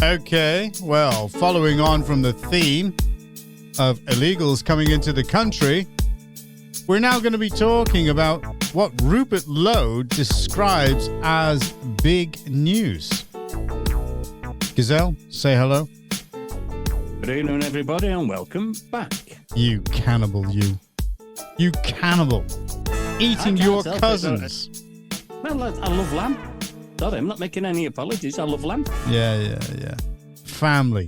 Okay, well, following on from the theme of illegals coming into the country, we're now going to be talking about what Rupert Lowe describes as big news. Gazelle, say hello. Good evening, everybody, and welcome back. You cannibal, you. You cannibal. Eating your cousins. Well, I love lamb. Sorry, I'm not making any apologies. I love lamb. Yeah. Family.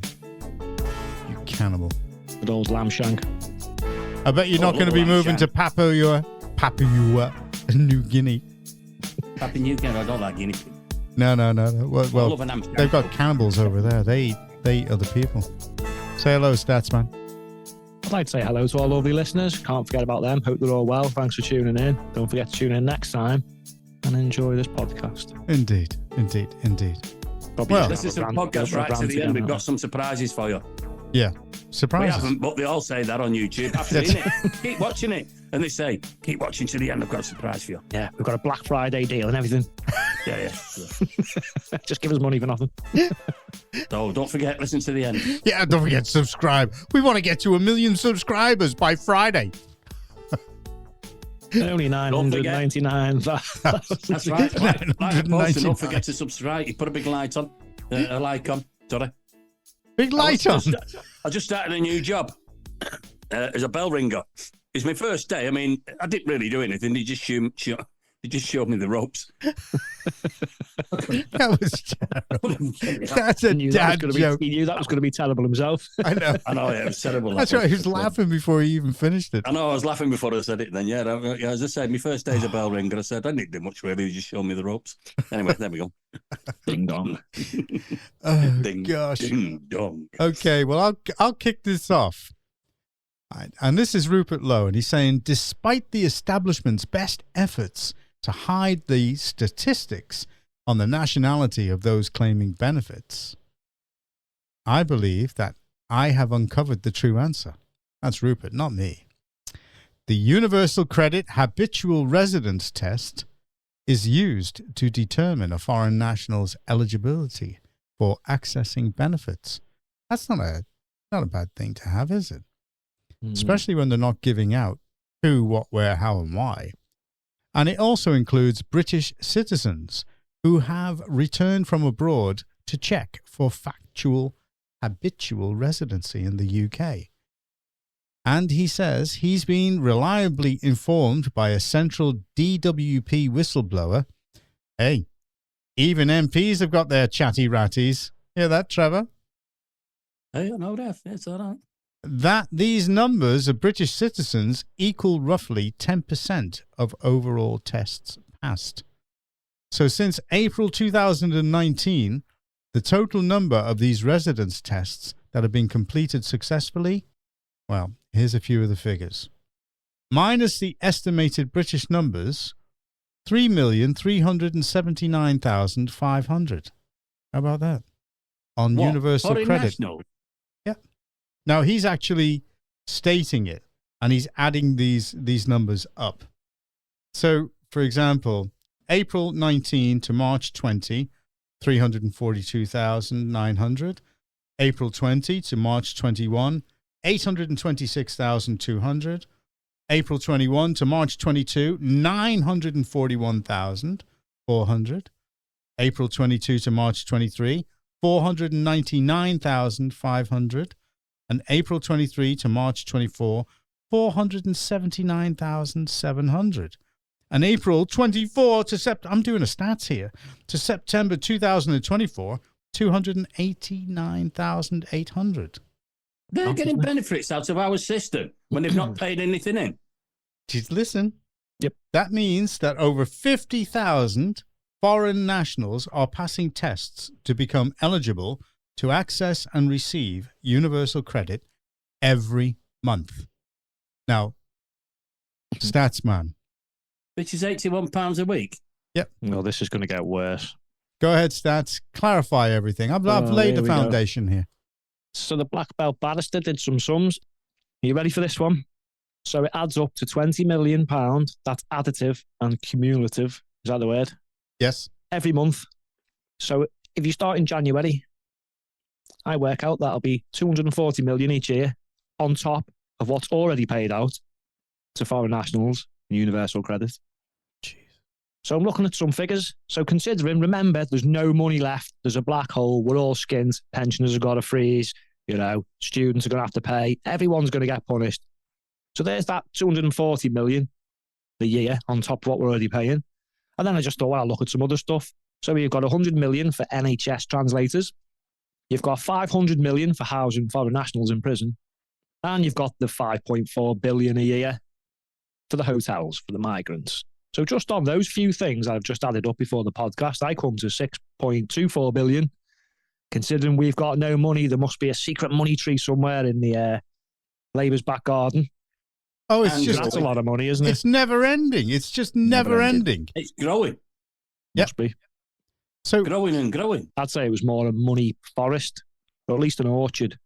You cannibal. Good old lamb shank. I bet you're not going to be moving to Papua New Guinea. Papua New Guinea, I don't like guinea pig. No. Well, they've got cannibals over there. They eat other people. Say hello, Statsman. I'd like to say hello to all lovely listeners. Can't forget about them. Hope they're all well. Thanks for tuning in. Don't forget to tune in next time and enjoy this podcast. Indeed. Well, this is a podcast right to the end. We've got some surprises for you. Yeah, surprises. We haven't, but they all say that on YouTube. I've seen it. Keep watching it. And they say, keep watching to the end. I've got a surprise for you. Yeah, we've got a Black Friday deal and everything. Yeah. Just give us money for nothing. So don't forget, listen to the end. Yeah, don't forget to subscribe. We want to get to 1 million subscribers by Friday. Only 999. That's right. Like a poster, don't forget to subscribe. You put a big light on. A like on. Sorry. Big light on? I just started a new job as a bell ringer. It's my first day. I mean, I didn't really do anything. They just showed me the ropes. That was terrible. That's a dad joke. He knew that was going to be terrible himself. I know. Yeah, it was terrible. That's right. He was laughing before he even finished it. I know. I was laughing before I said it then. Yeah, as I said, my first day as a bell ringer, I said, I didn't do much really. He just showed me the ropes. Anyway, there we go. Ding dong. Oh, ding, gosh. Ding dong. Okay, well, I'll kick this off. And this is Rupert Lowe, and he's saying, despite the establishment's best efforts to hide the statistics on the nationality of those claiming benefits, I believe that I have uncovered the true answer. That's Rupert, not me. The Universal Credit Habitual Residence Test is used to determine a foreign national's eligibility for accessing benefits. That's not a bad thing to have, is it? Especially when they're not giving out who, what, where, how, and why. And it also includes British citizens who have returned from abroad to check for factual habitual residency in the UK. And he says he's been reliably informed by a central DWP whistleblower. Hey, even MPs have got their chatty ratties. Hear that, Trevor? Hey, I know that. It's all right. That these numbers of British citizens equal roughly 10% of overall tests passed. So since April 2019, the total number of these residence tests that have been completed successfully, well, here's a few of the figures. Minus the estimated British numbers, 3,379,500. How about that? On Universal Credit. National? Now, he's actually stating it, and he's adding these numbers up. So, for example, April 19 to March 20, 342,900. April 20 to March 21, 826,200. April 21 to March 22, 941,400. April 22 to March 23, 499,500. And April 23 to March 24, 479,700. And April 24 to I'm doing a stats here, to September 2024, 289,800. They're getting benefits out of our system when they've not paid anything in. Just listen. Yep. That means that over 50,000 foreign nationals are passing tests to become eligible to access and receive universal credit every month. Now, Statsman. Which is £81 a week. Yep. Well, this is going to get worse. Go ahead, Stats. Clarify everything. I've laid the foundation here. So the black belt barrister did some sums. Are you ready for this one? So it adds up to £20 million. That's additive and cumulative. Is that the word? Yes. Every month. So if you start in January, I work out that'll be 240 million each year on top of what's already paid out to foreign nationals and universal credit. Jeez. So I'm looking at some figures. So considering, remember, there's no money left. There's a black hole. We're all skint. Pensioners have got to freeze. You know, students are going to have to pay. Everyone's going to get punished. So there's that 240 million a year on top of what we're already paying. And then I just thought, well, I'll look at some other stuff. So you've got 100 million for NHS translators. You've got 500 million for housing foreign nationals in prison. And you've got the 5.4 billion a year for the hotels, for the migrants. So just on those few things I've just added up before the podcast, I come to 6.24 billion. Considering we've got no money, there must be a secret money tree somewhere in the Labour's back garden. Oh, That's a lot of money, isn't it? It's never ending. It's just never ending. It's growing. Must be. So Growing and growing. I'd say it was more a money forest, or at least an orchard.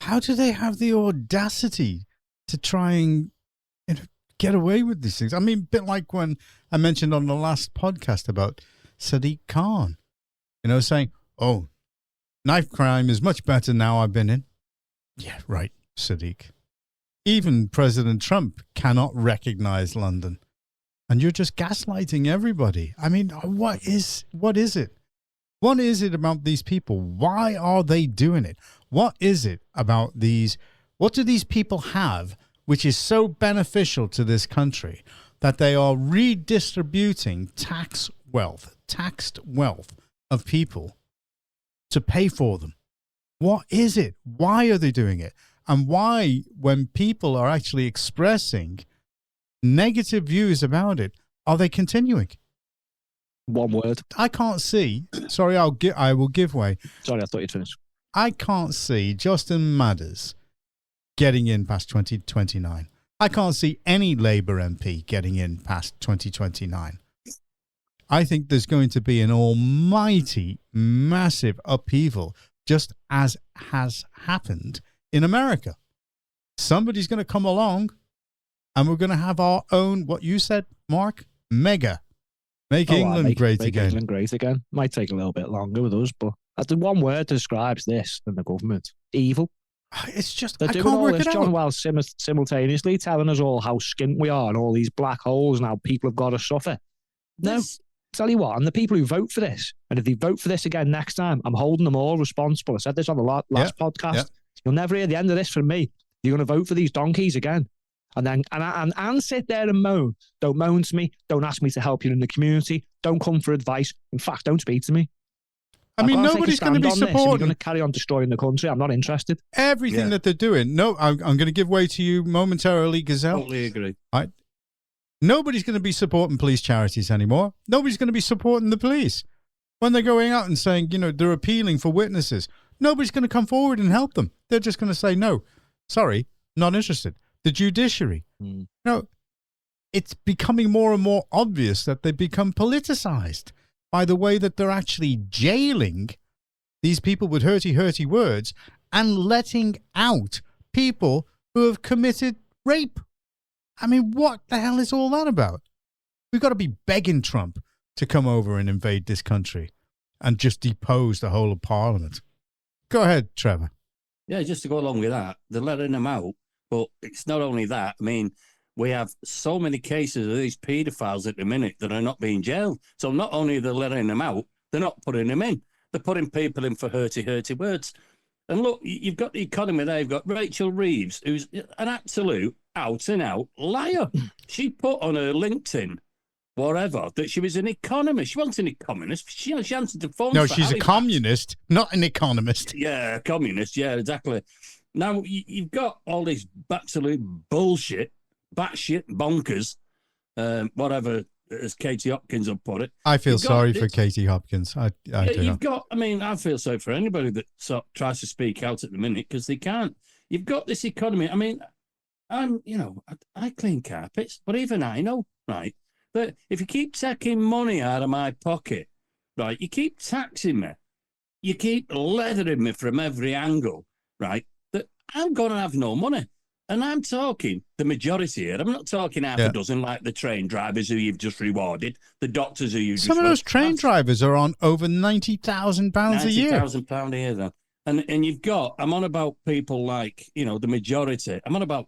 how do they have the audacity to try and get away with these things? I mean, a bit like when I mentioned on the last podcast about Sadiq Khan, saying, oh, knife crime is much better now I've been in. Yeah, right, Sadiq. Even President Trump cannot recognize London. And you're just gaslighting everybody. I mean, what is it? What is it about these people? Why are they doing it? What is it about what do these people have which is so beneficial to this country that they are redistributing taxed wealth of people to pay for them? What is it? Why are they doing it? And why, when people are actually expressing negative views about it, are they continuing? One word. I can't see. Sorry, I will give way. Sorry, I thought you'd finish. I can't see Jonathan Matters getting in past 2029. I can't see any Labour MP getting in past 2029. I think there's going to be an almighty, massive upheaval, just as has happened in America. Somebody's going to come along and we're going to have our own, what you said, Mark, mega. Make England great again. Make England great again. Might take a little bit longer with us, but the one word describes this and the government. Evil. It's just, they're I doing can't all work this, it John, out. while simultaneously telling us all how skint we are and all these black holes and how people have got to suffer. No, tell you what, and the people who vote for this, and if they vote for this again next time, I'm holding them all responsible. I said this on the last podcast. Yep. You'll never hear the end of this from me. You're going to vote for these donkeys again. And then and sit there and moan. Don't moan to me. Don't ask me to help you in the community. Don't come for advice. In fact, don't speak to me. I mean, nobody's going to be supporting. You're going to carry on destroying the country. I'm not interested. Everything that they're doing. No, I'm going to give way to you momentarily, Gazelle. Totally agree. Right. Nobody's going to be supporting police charities anymore. Nobody's going to be supporting the police. When they're going out and saying, they're appealing for witnesses, nobody's going to come forward and help them. They're just going to say, no, sorry, not interested. The judiciary. No, it's becoming more and more obvious that they become politicized by the way that they're actually jailing these people with hurty words and letting out people who have committed rape. I mean, what the hell is all that about? We've got to be begging Trump to come over and invade this country and just depose the whole of Parliament. Go ahead, Trevor. Yeah, just to go along with that, they're letting them out. But it's not only that. I mean, we have so many cases of these paedophiles at the minute that are not being jailed. So not only are they letting them out, they're not putting them in. They're putting people in for hurty words. And look, you've got the economy there. You've got Rachel Reeves, who's an absolute out-and-out liar. She put on her LinkedIn, whatever, that she was an economist. She wasn't an economist. She answered the phone. No, she's a communist, not an economist. Yeah, a communist. Yeah, exactly. Now, you've got all this absolute bullshit, batshit bonkers, whatever, as Katie Hopkins will put it. I feel sorry for Katie Hopkins. I do. I feel sorry for anybody that tries to speak out at the minute because they can't. You've got this economy. I mean, I clean carpets, but even I know, right, that if you keep taking money out of my pocket, right, you keep taxing me, you keep leathering me from every angle, right, that I'm going to have no money. And I'm talking the majority here. I'm not talking half a dozen like the train drivers who you've just rewarded, the doctors who you've just Some of those train drivers are on over £90,000 a year. £90,000 a year, then. And you've got, I'm on about people like, the majority. I'm on about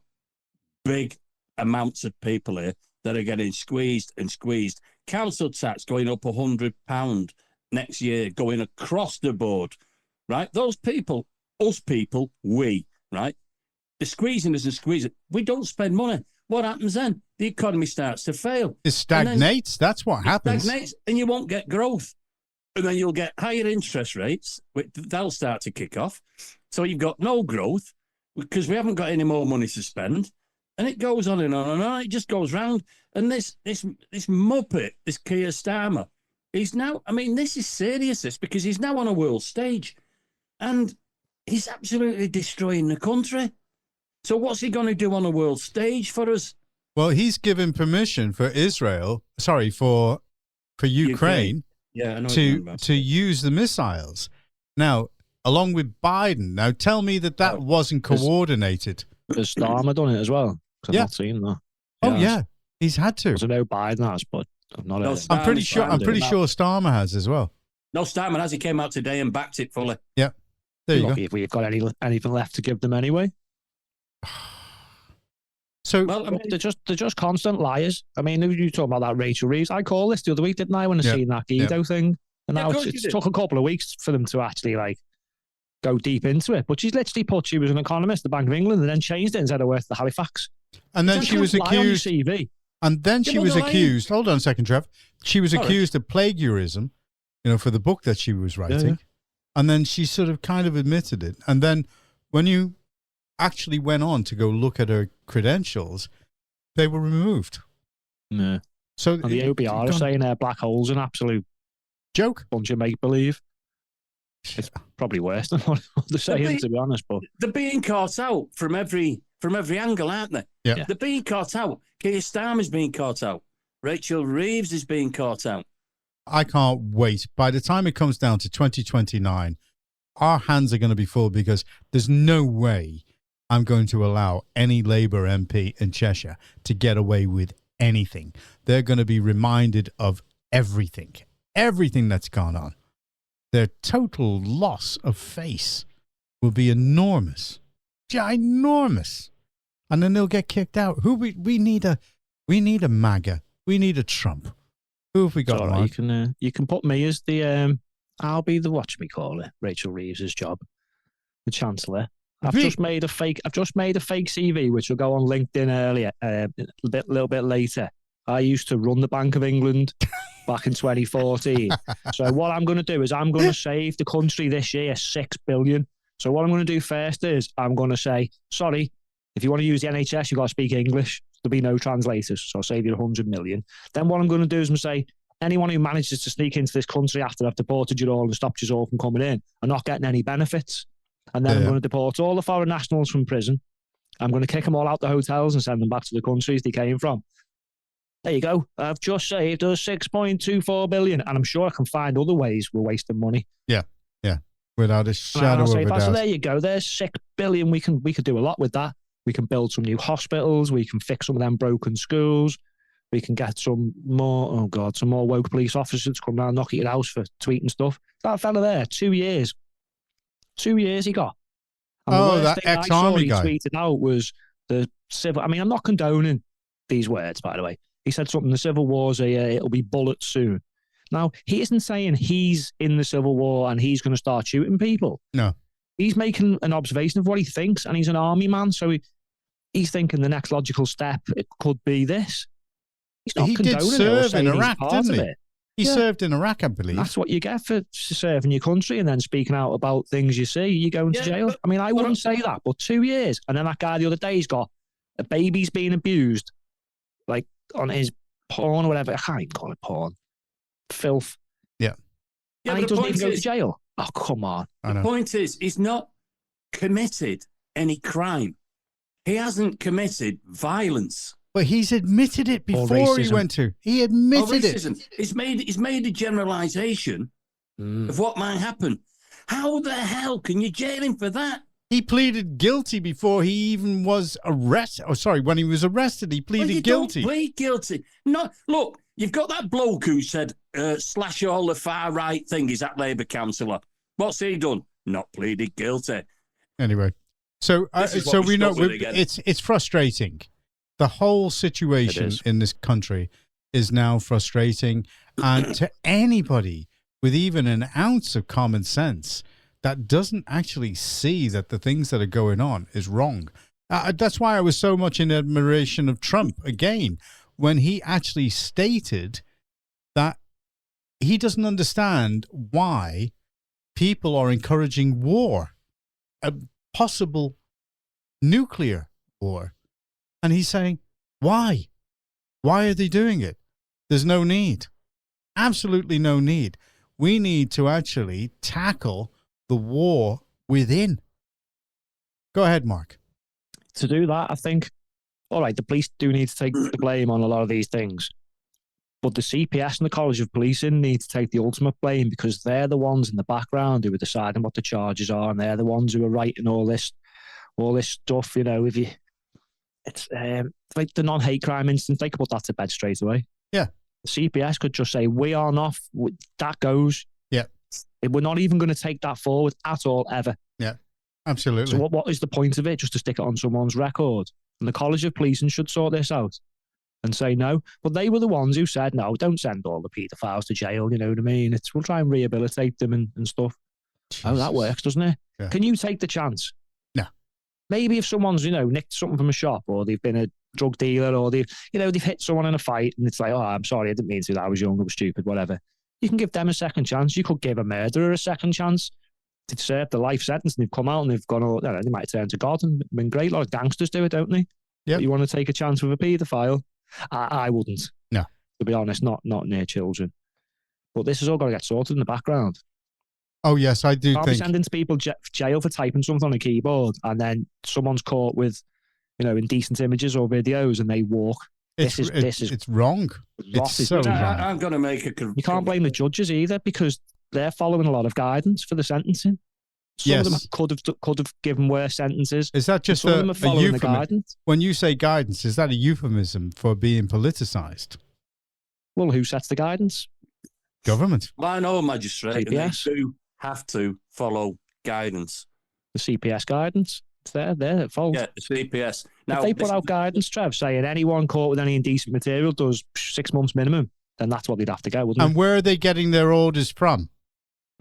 big amounts of people here that are getting squeezed and squeezed. Council tax going up £100 next year, going across the board, right? Those people, us people, we, right? They're squeezing us and squeezing. We don't spend money. What happens then? The economy starts to fail. It stagnates. That's what happens. Stagnates, and you won't get growth. And then you'll get higher interest rates. That'll start to kick off. So you've got no growth because we haven't got any more money to spend. And it goes on and on and on. It just goes round. And this muppet, this Keir Starmer, he's now, this is serious, because he's now on a world stage. And he's absolutely destroying the country. So what's he going to do on a world stage for us? Well, he's given permission for for Ukraine yeah, I know to use the missiles. Now, along with Biden. Now, tell me that wasn't coordinated. Has Starmer done it as well? I've not seen that. Oh, yeah. He's had to. I know Biden has, but I've not heard. I'm pretty sure Starmer has as well. No, Starmer has. He came out today and backed it fully. Yeah. There you go. If we've got anything left to give them anyway. So they're just now liars. You talking about that Rachel Reeves? I called this the other week, didn't I? When I seen that Guido thing, and now it's took a couple of weeks for them to actually go deep into it. But she's literally put she was an economist at the Bank of England, and then changed it and said I worked at Halifax. And then she was accused. And then she was accused. Hold on a second, Trev. She was accused of plagiarism, for the book that she was writing. Yeah. And then she sort of kind of admitted it. And then when you actually went on to go look at her credentials, they were removed. Yeah. So and the OBR are saying black hole's an absolute joke, bunch of make believe. It's probably worse than what they're saying, to be honest. But they're being caught out from every angle, aren't they? Yeah. They're being caught out. Keir Starmer's being caught out. Rachel Reeves is being caught out. I can't wait. By the time it comes down to 2029, our hands are going to be full, because there's no way I'm going to allow any Labour MP in Cheshire to get away with anything. They're going to be reminded of everything that's gone on. Their total loss of face will be enormous, ginormous, and then they'll get kicked out. We need a MAGA. We need a Trump. Who have we got? Right. You can put me as the I'll be the Rachel Reeves' job, the Chancellor. I've just made a fake CV, which will go on LinkedIn earlier, a little bit later. I used to run the Bank of England back in 2014. So what I'm going to do is I'm going to save the country this year $6 billion. So what I'm going to do first is I'm going to say, sorry, if you want to use the NHS, you've got to speak English. There'll be no translators. So I'll save you $100 million. Then what I'm going to do is I'm going to say, anyone who manages to sneak into this country after I've deported you all and stopped you all from coming in are not getting any benefits. And then I'm going to deport all the foreign nationals from prison. I'm going to kick them all out the hotels and send them back to the countries they came from. There you go. I've just saved us $6.24 billion. And I'm sure I can find other ways we're wasting money. Yeah. Without a shadow of a doubt. So there you go. There's $6 billion. We could do a lot with that. We can build some new hospitals. We can fix some of them broken schools. We can get some more woke police officers to come down and knock at your house for tweeting stuff. That fella there, 2 years. 2 years he got. And that ex-army guy. He tweeted out was the civil. I'm not condoning these words, by the way. He said something, the civil war's it'll be bullets soon. Now, he isn't saying he's in the civil war and he's going to start shooting people. No. He's making an observation of what he thinks, and he's an army man, so he's thinking the next logical step, it could be this. He's not condoning did serve it or in Iraq, didn't he? It. He served in Iraq, I believe. That's what you get for serving your country and then speaking out about things you see. You go into jail. I wouldn't say that, but 2 years. And then that guy the other day, he's got a baby's being abused, on his porn or whatever. I can't even call it porn. Filth. Yeah. And he doesn't even go to jail. Oh, come on. The point is, he's not committed any crime. He hasn't committed violence. But he's admitted it before he went to. He admitted it. He's made a generalisation of what might happen. How the hell can you jail him for that? He pleaded guilty before he even was arrested. Oh, sorry, when he was arrested, he pleaded guilty. Don't plead guilty. No, look, you've got that bloke who said, slash all the far right thing. Is that Labour councillor? What's he done? not pleaded guilty. Anyway, so This is what so we're we know stuck with again. it's frustrating. The whole situation is. in this country is now frustrating, and to anybody with even an ounce of common sense that doesn't actually see that the things that are going on is wrong. That's why I was so much in admiration of Trump again when he actually stated that he doesn't understand why people are encouraging war, a possible nuclear war. And he's saying, why? Why are they doing it? There's no need. Absolutely no need. We need to actually tackle the war within. Go ahead, Mark. To do that, I think, all right, the police do need to take the blame on a lot of these things. But the CPS and the College of Policing need to take the ultimate blame, because they're the ones in the background who are deciding what the charges are, and they're the ones who are writing all this stuff. You know, it's like the non-hate crime instance, they could put that to bed straight away. Yeah. The CPS could just say, we are not, that goes. Yeah. We're not even going to take that forward at all, ever. Yeah, absolutely. So what is the point of it? Just to stick it on someone's record? And the College of Policing should sort this out and say no. But they were the ones who said, no, don't send all the paedophiles to jail, you know what I mean? We'll try and rehabilitate them and stuff. Jesus. Oh, that works, doesn't it? Yeah. Can you take the chance? No. Maybe if someone's, nicked something from a shop, or they've been a drug dealer, or they've hit someone in a fight, and it's like, oh, I'm sorry, I didn't mean to, that I was young, I was stupid, whatever. You can give them a second chance. You could give a murderer a second chance. They've served the life sentence and they've come out and they've gone, they might turn to God and been great. A lot of gangsters do it, don't they? Yeah. You want to take a chance with a paedophile? I wouldn't. No. To be honest, not near children. But this has all got to get sorted in the background. Oh, yes, I do I'll be sending people jail for typing something on a keyboard, and then someone's caught with, indecent images or videos, and they walk. It's wrong. It's so wrong. I'm going to make a... You can't blame the judges either, because they're following a lot of guidance for the sentencing. Some of them could have given worse sentences. Is that just a euphemism? When you say guidance, is that a euphemism for being politicized? Well, who sets the guidance? Government. Well, I know, magistrate, and CPS. they do have to follow guidance. The CPS guidance. It's they're at fault. Yeah, the CPS. Now, if they put out guidance, Trev, saying anyone caught with any indecent material does 6 months minimum, then that's what they'd have to go, wouldn't it? And where are they getting their orders from?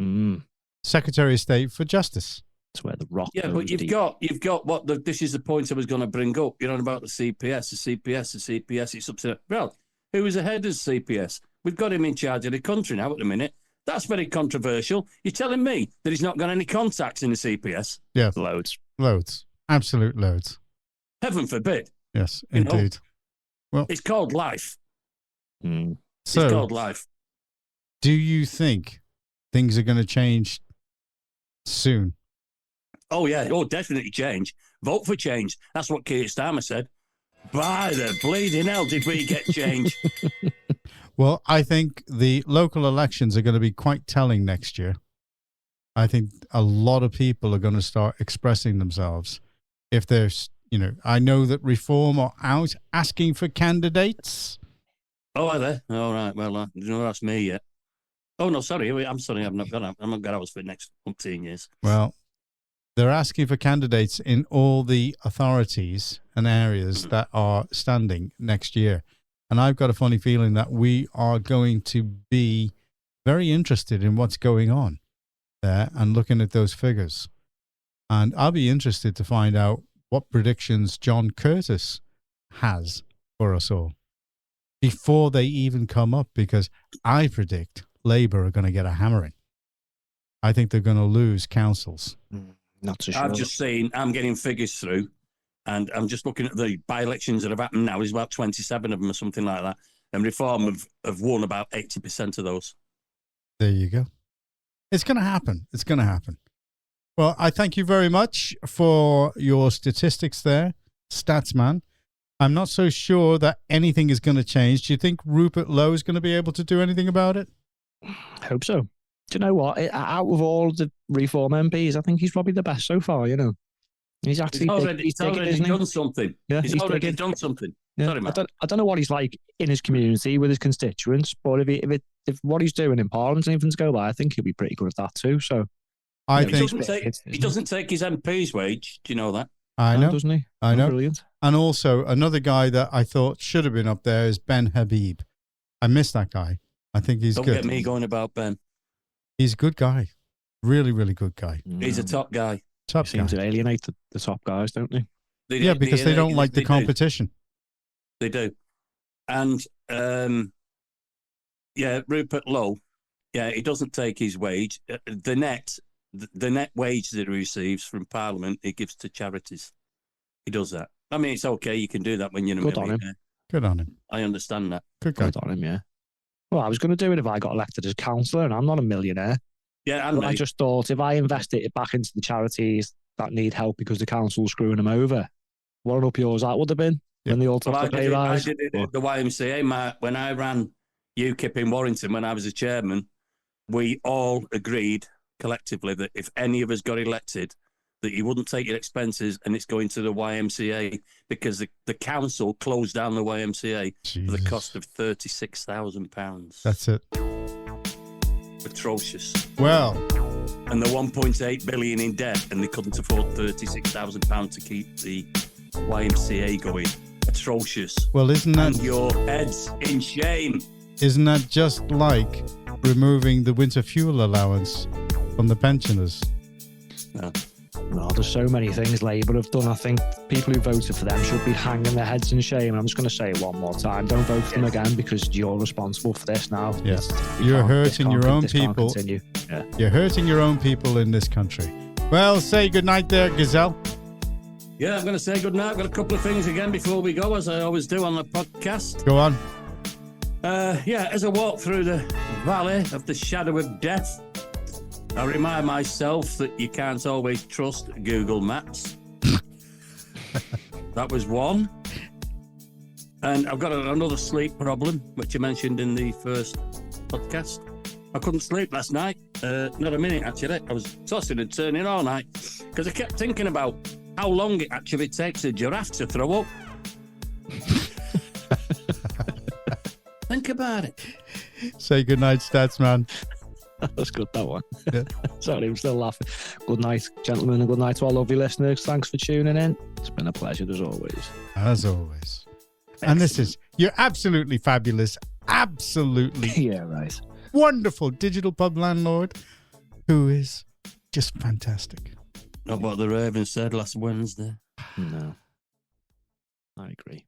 Mm. Secretary of State for Justice. That's where the rock. Yeah, but you've got what this is the point I was going to bring up. You know about the CPS, the CPS. It's up to, well, who is the head of the CPS? We've got him in charge of the country now at the minute. That's very controversial. You're telling me that he's not got any contacts in the CPS? Yeah, loads, absolute loads. Heaven forbid. Yes, indeed. Well, it's called life. Mm. So, it's called life. Do you think things are going to change soon? Oh, yeah. Oh, definitely change. Vote for change. That's what Keir Starmer said. By the bleeding hell did we get change. Well, I think the local elections are going to be quite telling next year. I think a lot of people are going to start expressing themselves. If there's, I know that Reform are out asking for candidates. Oh, are they? All right. Well, that's me yet. Oh, no, sorry. I'm sorry. I'm not got hours for the next 15 years. Well, they're asking for candidates in all the authorities and areas that are standing next year. And I've got a funny feeling that we are going to be very interested in what's going on there and looking at those figures. And I'll be interested to find out what predictions John Curtis has for us all before they even come up, because I predict Labour are going to get a hammering. I think they're going to lose councils. Not so sure. I've just seen, I'm getting figures through, and I'm just looking at the by-elections that have happened now. There's about 27 of them or something like that. And Reform have won about 80% of those. There you go. It's going to happen. It's going to happen. Well, I thank you very much for your statistics there, Statsman. I'm not so sure that anything is going to change. Do you think Rupert Lowe is going to be able to do anything about it? Hope so. Do you know what? Out of all the Reform MPs, I think he's probably the best so far, He's actually already done something. Yeah, he's already done something. Yeah. Sorry, Matt. I don't know what he's like in his community with his constituents, but if what he's doing in Parliament is anything to go by, I think he'll be pretty good at that too. So I Yeah, think He doesn't take his MP's wage. Do you know that? I know, doesn't he? I know. Brilliant. And also another guy that I thought should have been up there is Ben Habib. I miss that guy. I think he's Don't good. get me going about Ben. He's a good guy. Really, really good guy. He's a top guy. Top Seem guy. to alienate the top guys, don't they? Yeah, because they don't like the competition. They do. And Rupert Lowe, he doesn't take his wage. The net wage that he receives from Parliament, he gives to charities. He does that. I mean, it's okay. You can do that when you're a Good on millionaire. Good on him. I understand that. Good guy. Good on him, yeah. Well, I was going to do it if I got elected as councillor, and I'm not a millionaire. Yeah, But I just thought if I invested it back into the charities that need help because the council's screwing them over, what an up yours that would have been when they all took the pay rise. I did it at the YMCA. When I ran UKIP in Warrington, when I was a chairman, we all agreed collectively that if any of us got elected, that you wouldn't take your expenses and it's going to the YMCA because the council closed down the YMCA for the cost of £36,000. That's it. Atrocious. Well, And the 1.8 billion in debt, and they couldn't afford £36,000 to keep the YMCA going. Atrocious. well, isn't And that your heads in shame. just like removing the winter fuel allowance from the pensioners? No. Well, there's so many things Labour have done. I think people who voted for them should be hanging their heads in shame. I'm just going to say it one more time. Don't vote for them again because you're responsible for this now. Yeah. You're hurting your own this can't people. continue. Yeah. You're hurting your own people in this country. Well, say goodnight there, Gazelle. Yeah, I'm going to say good night. I've got a couple of things again before we go, as I always do on the podcast. Go on. As I walk through the valley of the shadow of death, I remind myself that you can't always trust Google Maps. That was one. And I've got another sleep problem, which I mentioned in the first podcast. I couldn't sleep last night. Not a minute, actually. I was tossing and turning all night because I kept thinking about how long it actually takes a giraffe to throw up. Think about it. Say goodnight, Stats Man. That's good, that one. Yeah. Sorry, I'm still laughing. Good night, gentlemen, and good night to all lovely listeners. Thanks for tuning in. It's been a pleasure, as always. As always. And this is, you're absolutely fabulous. Absolutely Yeah, right. wonderful digital pub landlord who is just fantastic. Not what the Ravens said last Wednesday. No. I agree.